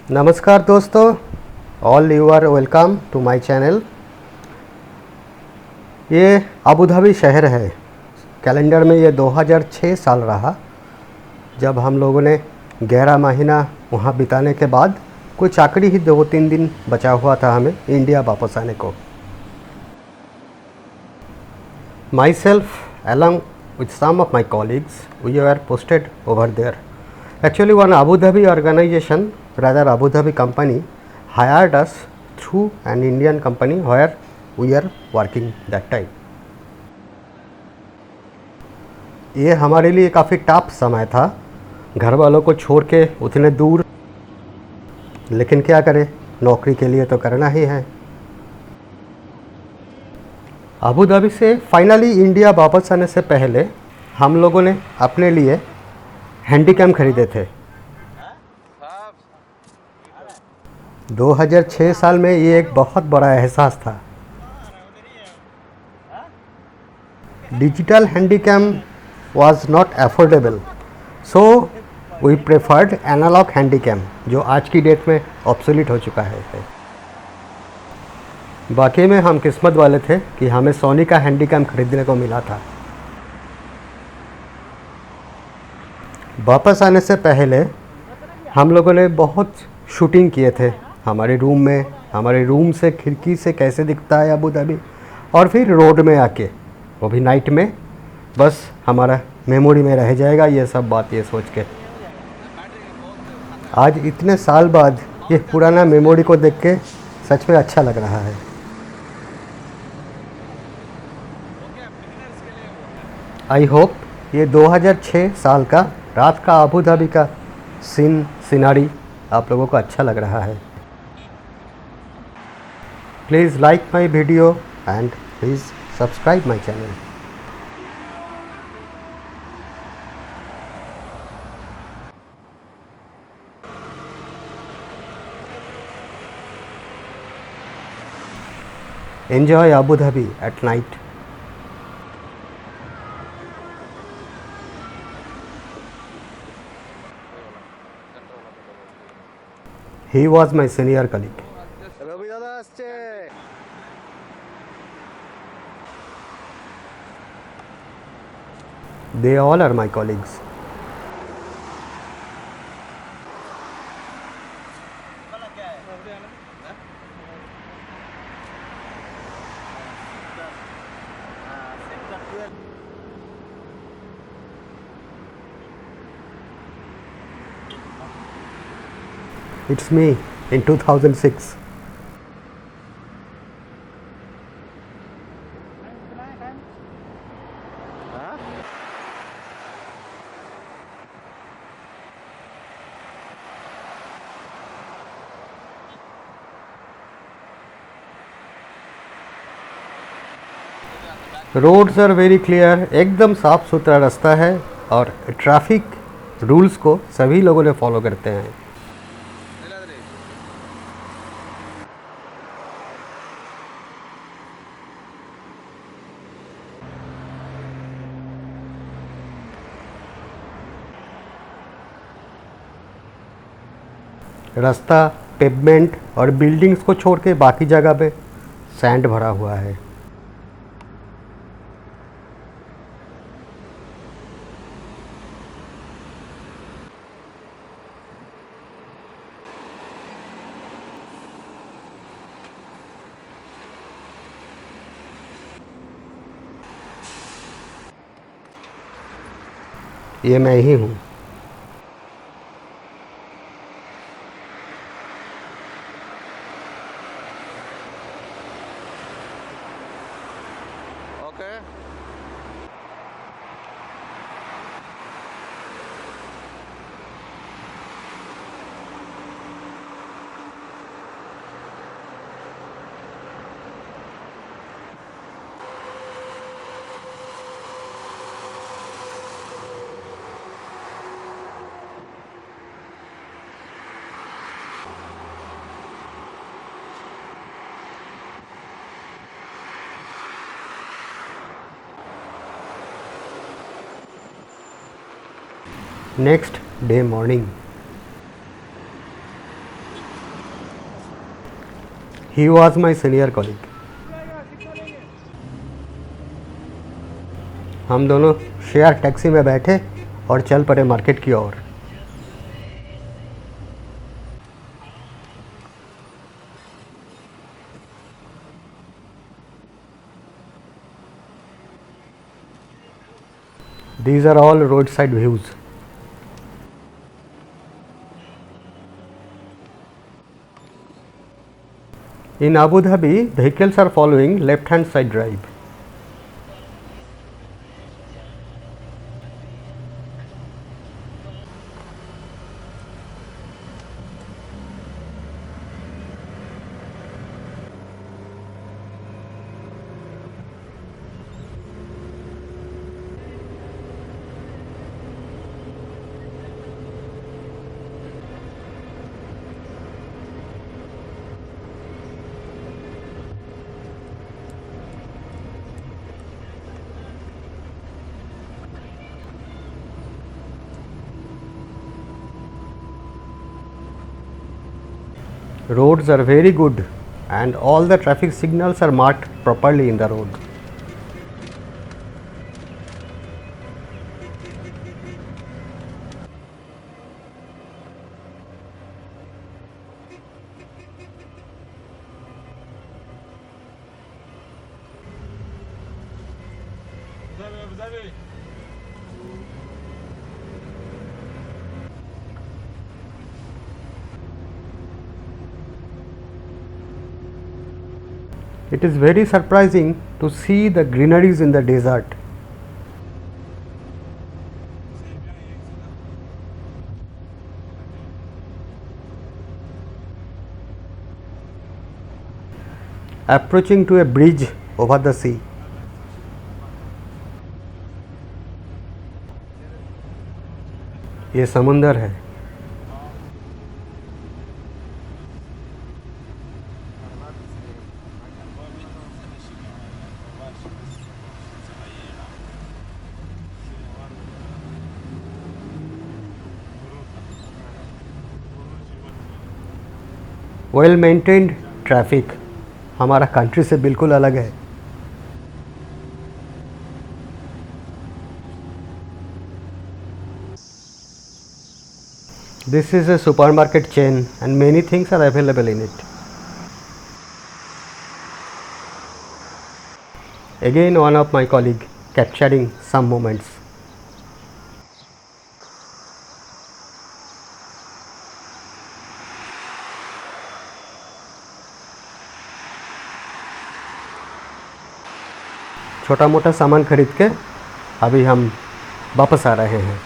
नमस्कार दोस्तों, all you are welcome to my channel. ये अबू धाबी शहर है। कैलेंडर में ये 2006 साल रहा जब हम लोगों ने 11 महीना वहाँ बिताने के बाद कुछ आखिरी ही 2-3 दिन बचा हुआ था हमें इंडिया वापस आने को। My self along with some of my colleagues, we were posted over there. Actually, one Abu Dhabi organization, rather Abu Dhabi company, hired us through an Indian company where we are working that time. ये हमारे लिए काफ़ी tough समय था, घर वालों को छोड़ के उतने दूर, लेकिन क्या करें, नौकरी के लिए तो करना ही है। अबू धाबी से फाइनली इंडिया वापस आने से पहले हम लोगों ने अपने लिए हैंडीकैम खरीदे थे। 2006 साल में ये एक बहुत बड़ा एहसास था। Digital handycam was not affordable, so we preferred analog handycam, जो आज की डेट में ऑब्सोलीट हो चुका है। वाकई में हम किस्मत वाले थे कि हमें सोनी का हैंडीकैम खरीदने को मिला था। वापस आने से पहले हम लोगों ने बहुत शूटिंग किए थे हमारे रूम में, हमारे रूम से खिड़की से कैसे दिखता है अबू धाबी, और फिर रोड में आके, वो भी नाइट में। बस हमारा मेमोरी में रह जाएगा ये सब बात, ये सोच के। आज इतने साल बाद ये पुराना मेमोरी को देख के सच में अच्छा लग रहा है। आई होप ये 2006 साल का रात का अबू धाबी का सीनारी आप लोगों को अच्छा लग रहा है। Please like my video and please subscribe my channel. Enjoy Abu Dhabi at night. He was my senior colleague. They all are my colleagues. It's me in 2006. Roads are very clear, एकदम साफ़ सुथरा रास्ता है और traffic rules को सभी लोगों ने फॉलो करते हैं। रास्ता, पेवमेंट और बिल्डिंग्स को छोड़ के बाकी जगह पे सैंड भरा हुआ है। ये मैं ही हूँ। Next day morning, he was my senior colleague. हम दोनों शेयर टैक्सी में बैठे और चल पड़े मार्केट की ओर। These are all roadside views. In Abu Dhabi, vehicles are following left-hand side drive. Roads are very good and all the traffic signals are marked properly in the road. It is very surprising to see the greeneries in the desert. Approaching to a bridge over the sea. ये समुंदर है। Well maintained traffic हमारा country से बिल्कुल अलग है। This is a supermarket chain and many things are available in it. Again one of my colleague capturing some moments. छोटा मोटा सामान खरीद के अभी हम वापस आ रहे हैं।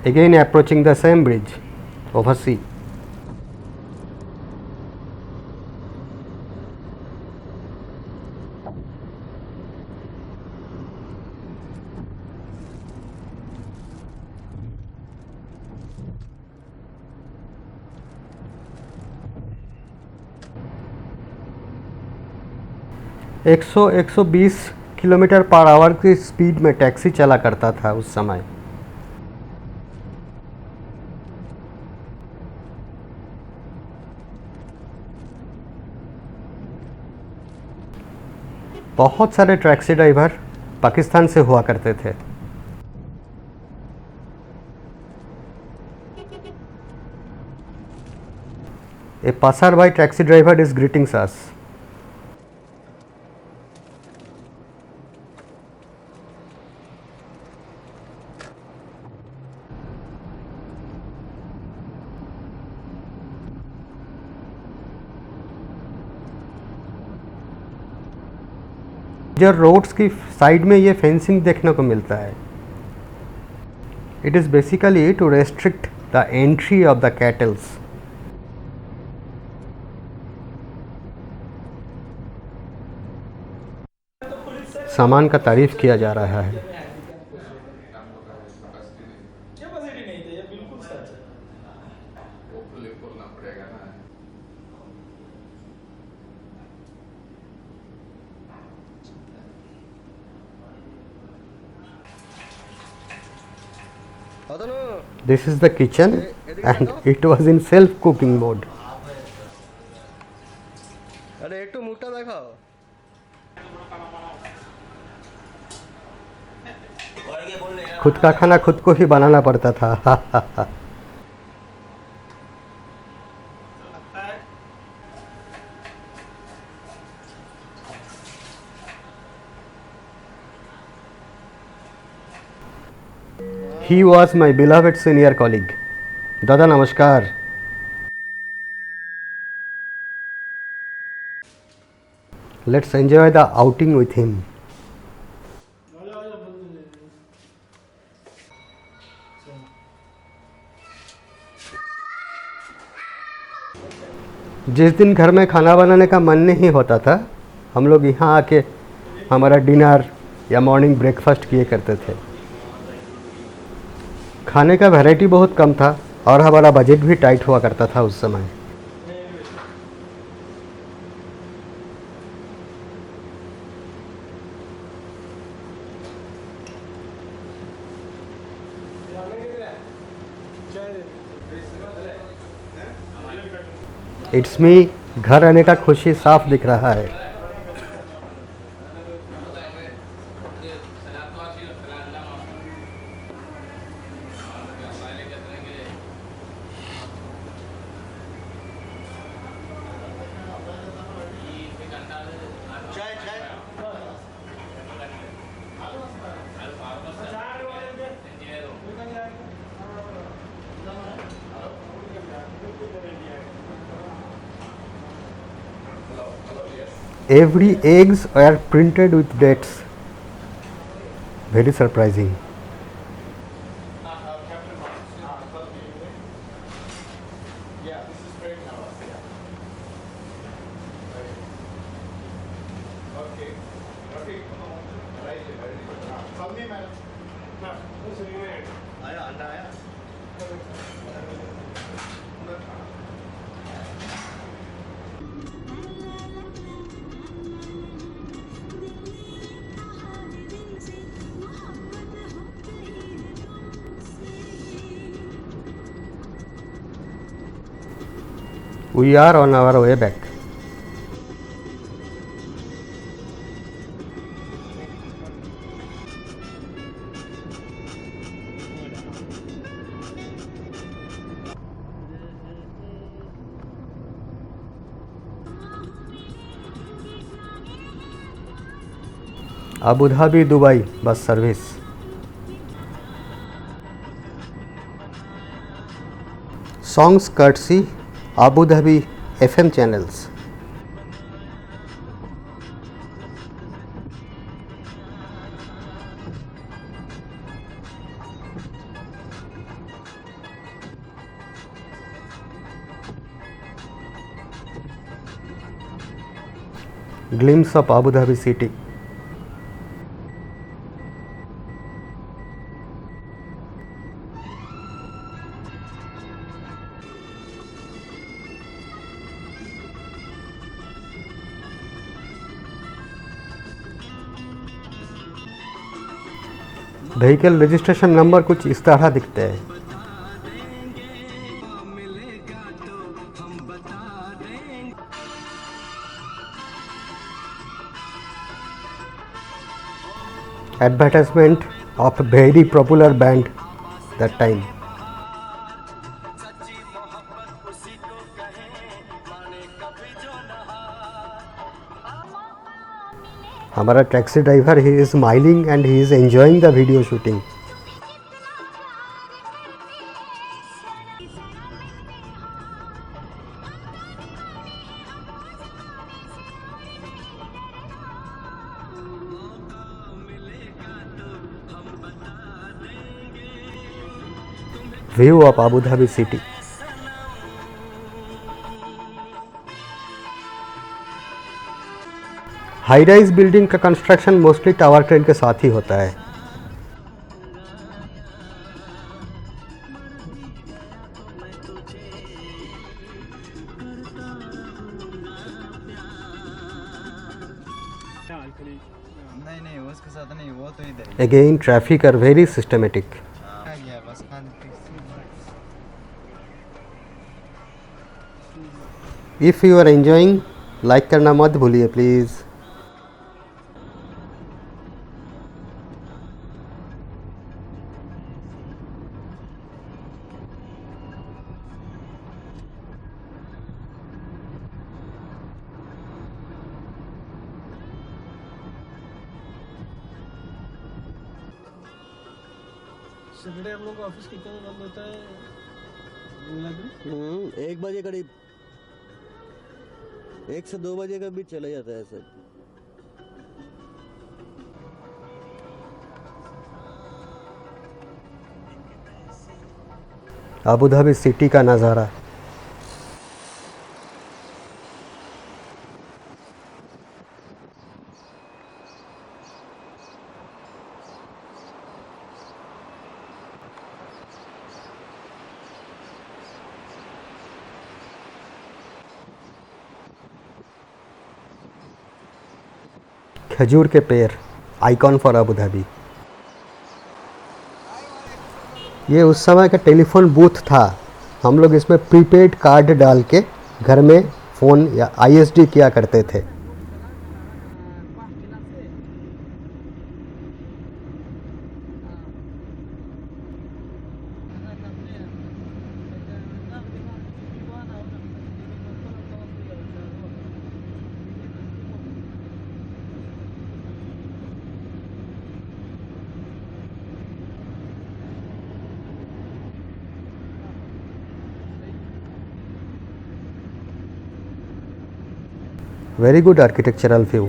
Again approaching the same bridge over sea. एक सौ 120 किलोमीटर पर आवर की स्पीड में टैक्सी चला करता था उस समय। बहुत सारे टैक्सी ड्राइवर पाकिस्तान से हुआ करते थे। A passerby taxi driver is greeting us. जो रोड्स की साइड में ये फेंसिंग देखने को मिलता है, it is basically to restrict the entry of the cattles. सामान का तारीफ़ किया जा रहा है। कैपेसिटी नहीं था, ये बिल्कुल सच है। This is the kitchen and it was in self-cooking mode. अरे एक तो मोटा दिखाओ। खुद का खाना खुद को ही बनाना पड़ता था। He was my beloved senior colleague. दादा नमस्कार। Let's enjoy the outing with him. जिस दिन घर में खाना बनाने का मन नहीं होता था, हम लोग यहाँ आके हमारा डिनर या मॉर्निंग ब्रेकफास्ट किए करते थे। खाने का वैरायटी बहुत कम था और हमारा बजट भी टाइट हुआ करता था उस समय। इट्स मी, घर आने का खुशी साफ दिख रहा है। Every eggs were printed with dates. Very surprising. आया अंडा आया। We are on our way back. Abu Dhabi Dubai bus service. Songs courtesy Abu Dhabi FM channels. Glimpse of Abu Dhabi city. Vehicle registration number कुछ इस तरह दिखते हैं। Advertisement of a very popular band that time. हमारा taxi driver he is smiling and he is enjoying the video shooting. View of Abu Dhabi city. High rise building का construction mostly tower crane के साथ ही होता है। नहीं नहीं उसके साथ नहीं, वो तो इधर ही Again, traffic are very systematic. आ गया बस Khan. If you are enjoying, like करना मत भूलिए प्लीज़। सैटरडे हम लोग का ऑफिस कितने बजे बंद होता है? गुलाबी? 1 बजे करीब, 1 से 2 बजे का बीच चला जाता है सर। अबू धाबी सिटी का नज़ारा। खजूर के पेड़, आइकॉन फॉर अबू धाबी। ये उस समय का टेलीफोन बूथ था। हम लोग इसमें प्रीपेड कार्ड डाल के घर में फ़ोन या आईएसडी किया करते थे। Very good architectural view.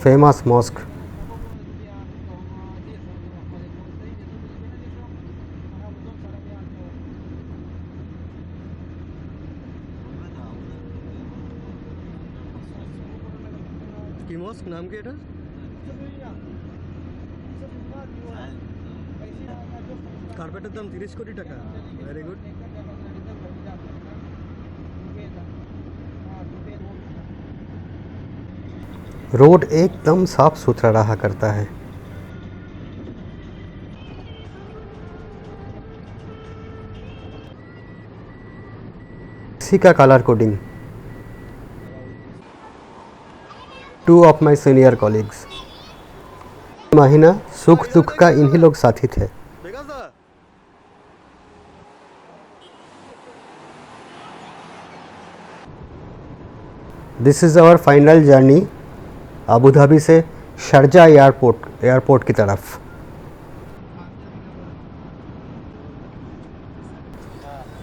Famous mosque. কি মস্ক নাম কি এটা? কার্পেটের দাম 30 কোটি টাকা। Very good. रोड एकदम साफ सुथरा रहा करता है। इसी का colour coding. 2 of my senior colleagues. महीना सुख दुख का इन्हीं लोग साथी थे। বিকাশ দা, this is our final journey Abu Dhabi से शारजा एयरपोर्ट की तरफ।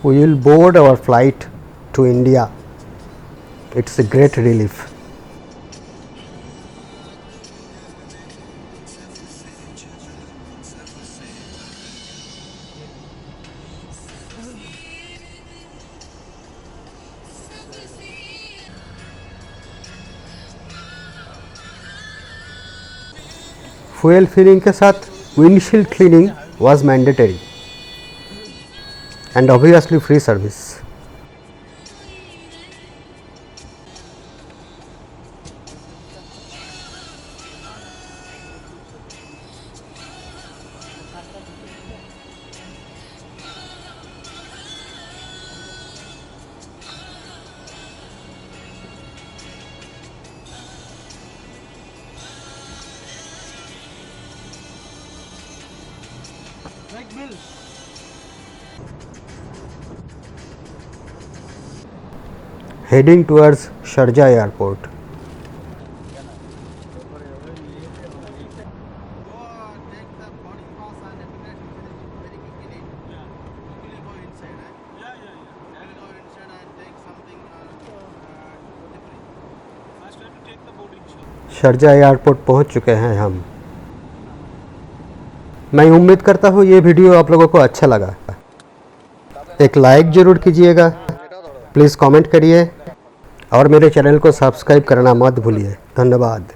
We will board our flight to India. It's a great relief. Fuel filling के साथ windshield cleaning was mandatory and obviously free service. Heading towards Sharjah Airport. Sharjah airport पहुंच चुके हैं हम। मैं उम्मीद करता हूँ ये वीडियो आप लोगों को अच्छा लगा। एक लाइक ज़रूर कीजिएगा, प्लीज़ कमेंट करिए और मेरे चैनल को सब्सक्राइब करना मत भूलिए। धन्यवाद।